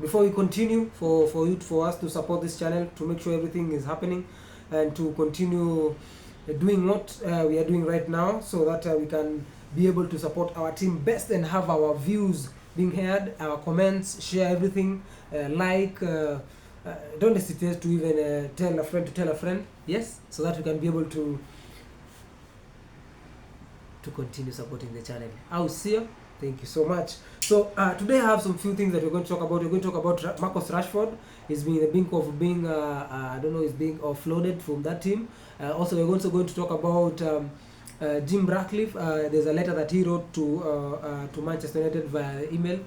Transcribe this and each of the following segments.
before we continue, for us to support this channel, to make sure everything is happening, and to continue doing what we are doing right now, so that we can be able to support our team best and have our views being heard, our comments, share everything, don't hesitate to even tell a friend, yes, so that we can be able to continue supporting the channel. I'll see you. Thank you so much. So today I have some few things that we're going to talk about. We're going to talk about Marcus Rashford. He's been in the brink of being, I don't know, he's being offloaded from that team. Also, we're also going to talk about Jim Ratcliffe. There's a letter that he wrote to Manchester United via email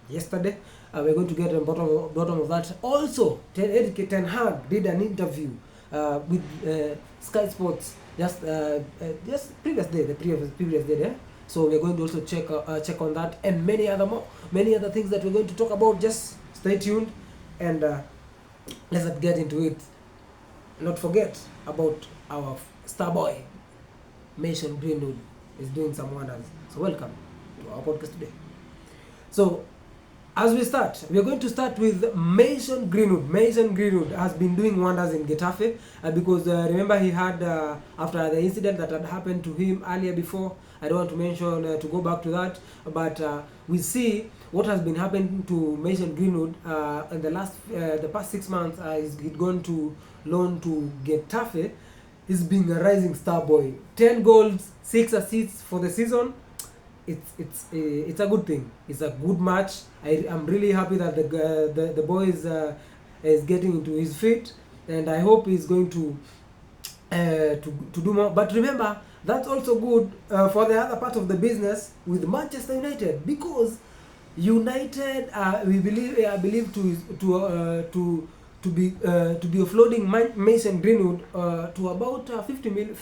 yesterday. We're going to get to the bottom of that. Also, Ten Hag did an interview with Sky Sports just previous day there. So we're going to also check on that and many other things that we're going to talk about. Just stay tuned and let's get into it. Not forget about our star boy Mason Greenwood is doing some wonders. So welcome to our podcast today. So as we start, we are going to start with Mason Greenwood. Mason Greenwood has been doing wonders in Getafe because remember he had, after the incident that had happened to him earlier before, I don't want to mention, to go back to that, but we see what has been happening to Mason Greenwood in the past 6 months. He'd gone to loan to Getafe. He's being a rising star boy. 10 goals, 6 assists for the season. It's a good thing. It's a good match. I'm really happy that the boy is getting into his feet, and I hope he's going to do more. But remember, that's also good for the other part of the business with Manchester United, because United I believe to be offloading Mason Greenwood to about 40 million.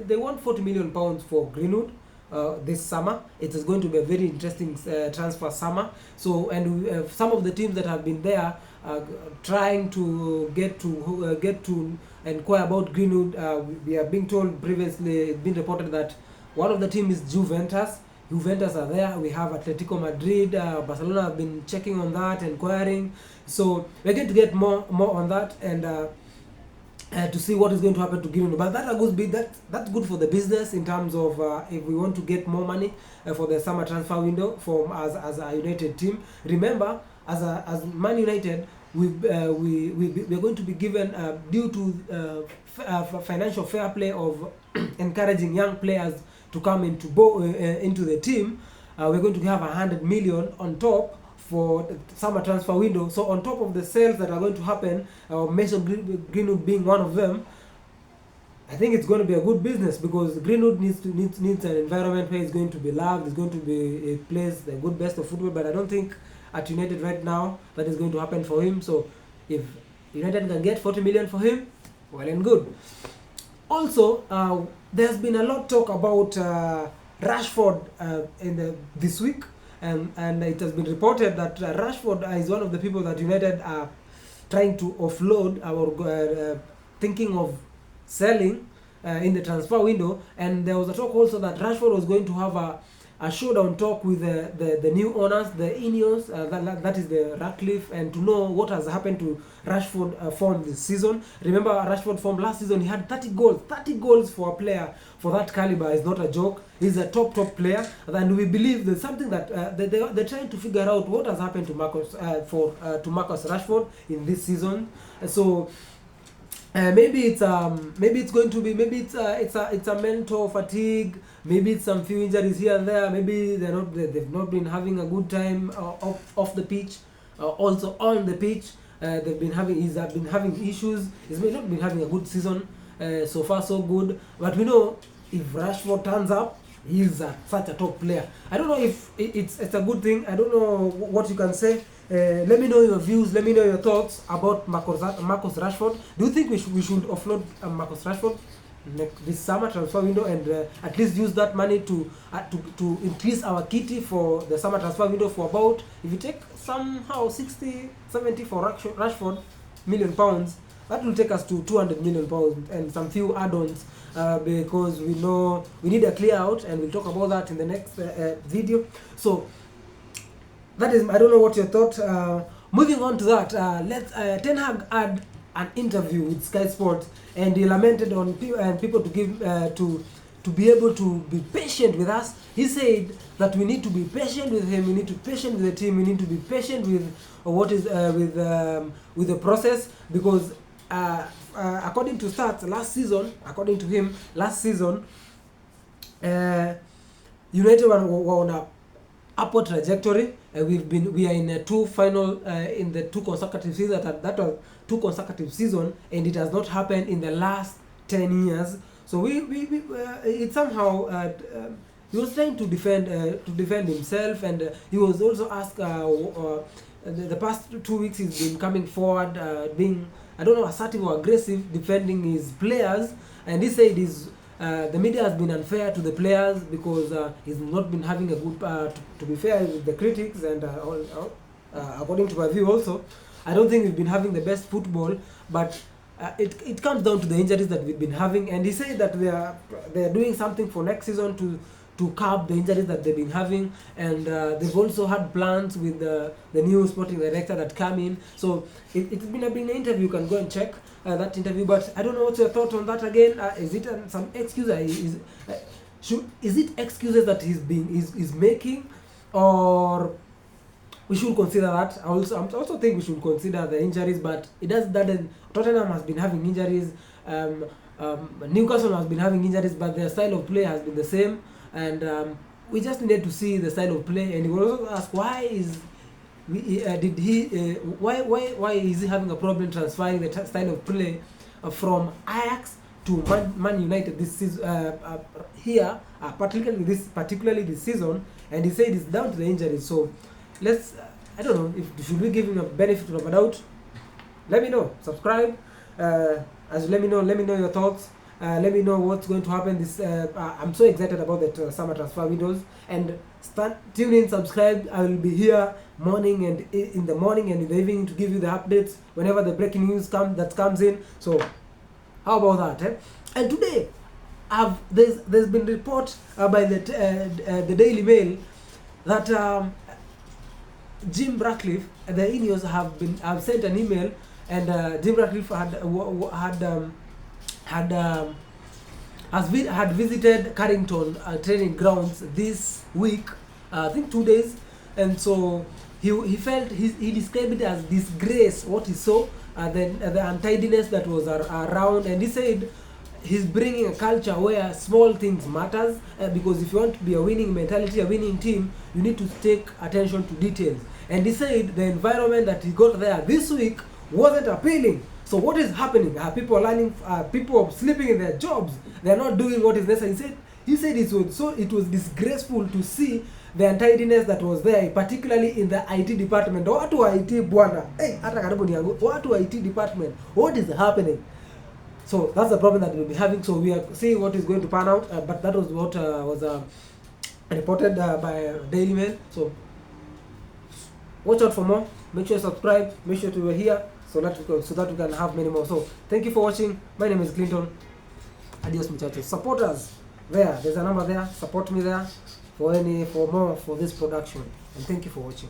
They want 40 million pounds for Greenwood this summer. It is going to be a very interesting transfer summer. So, and some of the teams that have been there trying to get to inquire about Greenwood. We are being told previously, it's been reported that one of the teams is Juventus. Juventus are there. We have Atletico Madrid, Barcelona have been checking on that, inquiring. So we're going to get more on that, and to see what is going to happen to Greenwood. But that's good for the business in terms of if we want to get more money for the summer transfer window as a United team. Remember, as Man United, we're going to be given due to financial fair play of encouraging young players to come into the team. We're going to have 100 million on top for the summer transfer window. So on top of the sales that are going to happen, Mason Greenwood being one of them, I think it's going to be a good business, because Greenwood needs an environment where he's going to be loved. It's going to be a place, the good best of football. But I don't think at United right now that is going to happen for him. So if United can get 40 million for him, well and good. Also, there's been a lot of talk about Rashford this week, and it has been reported that Rashford is one of the people that United are trying to offload or thinking of selling in the transfer window. And there was a talk also that Rashford was going to have a showdown talk with the new owners, the INEOS, that is the Ratcliffe, and to know what has happened to Rashford form this season. Remember, Rashford form last season, he had 30 goals. 30 goals for a player for that caliber is not a joke. He's a top player, and we believe there's something that they're trying to figure out what has happened to Marcus Rashford in this season. So maybe it's a mental fatigue, maybe it's some few injuries here and there, maybe they've not been having a good time off the pitch, also on the pitch. He's been having issues. He's not been having a good season. So far so good, but we know if Rashford turns up, he's such a top player. I don't know if it's a good thing. I don't know what you can say. Let me know your views. Let me know your thoughts about Marcus Rashford. Do you think we should offload Marcus Rashford this summer transfer window, and at least use that money to increase our kitty for the summer transfer window for about, if you take somehow 60-70 for Rashford million pounds, that will take us to 200 million pounds and some few add-ons, because we know we need a clear out, and we'll talk about that in the next video. So that is, I don't know what your thought. Moving on to that, let's Ten Hag had an interview with Sky Sports, and he lamented on people to give to be able to be patient with us. He said that we need to be patient with him, we need to be patient with the team, we need to be patient with what is with the process, because according to stats last season, according to him, last season United were on a upward trajectory. We are in two final in the two consecutive seasons. That was two consecutive seasons, and it has not happened in the last 10 years. So it somehow he was trying to defend himself, and he was also asked the past 2 weeks he's been coming forward, being, I don't know, assertive or aggressive, defending his players, and he said the media has been unfair to the players because he's not been having a good, to be fair with the critics, and according to my view also, I don't think we've been having the best football, but it comes down to the injuries that we've been having, and he said that they are doing something for next season to curb the injuries that they've been having, and they've also had plans with the new sporting director that come in. So it's been an interview. You can go and check that interview, but I don't know what's your thought on that again. Is it some excuse? Is it excuses that he's making, or we should consider that? I also think we should consider the injuries, but it doesn't. Tottenham has been having injuries. Newcastle has been having injuries, but their style of play has been the same, and we just need to see the style of play. And we will also ask, why is he having a problem transferring the style of play from Ajax to Man United this season, particularly this season? And he said it's down to the injuries. So let's, I don't know, should we give him a benefit of a doubt? Let me know. Subscribe. Let me know your thoughts. Let me know what's going to happen this. I'm so excited about that summer transfer windows. And tune in, subscribe. I will be here in the morning and in the evening to give you the updates whenever the breaking news comes in. So how about that? And today, there's been report by the Daily Mail that Jim Ratcliffe and the INEOS have sent an email, and Jim Ratcliffe had visited Carrington training grounds this week, I think 2 days, and so he felt he described it as disgrace what he saw, the untidiness that was around, and he said he's bringing a culture where small things matters, because if you want to be a winning mentality, a winning team, you need to take attention to details. And he said the environment that he got there this week wasn't appealing. So what is happening? Are people learning? People sleeping in their jobs? They are not doing what is necessary. He said it was disgraceful to see the untidiness that was there, particularly in the IT department. What to IT bwana? Hey, hata karibu ni yangu. What to IT department? What is happening? So that's the problem that we'll be having. So we are seeing what is going to pan out. But that was what was reported by Daily Mail. So watch out for more. Make sure you subscribe. Make sure to be here so that we can have many more. So thank you for watching. My name is Clinton. Adios muchachos. Support us there. There's a number there. Support me there for more for this production. And thank you for watching.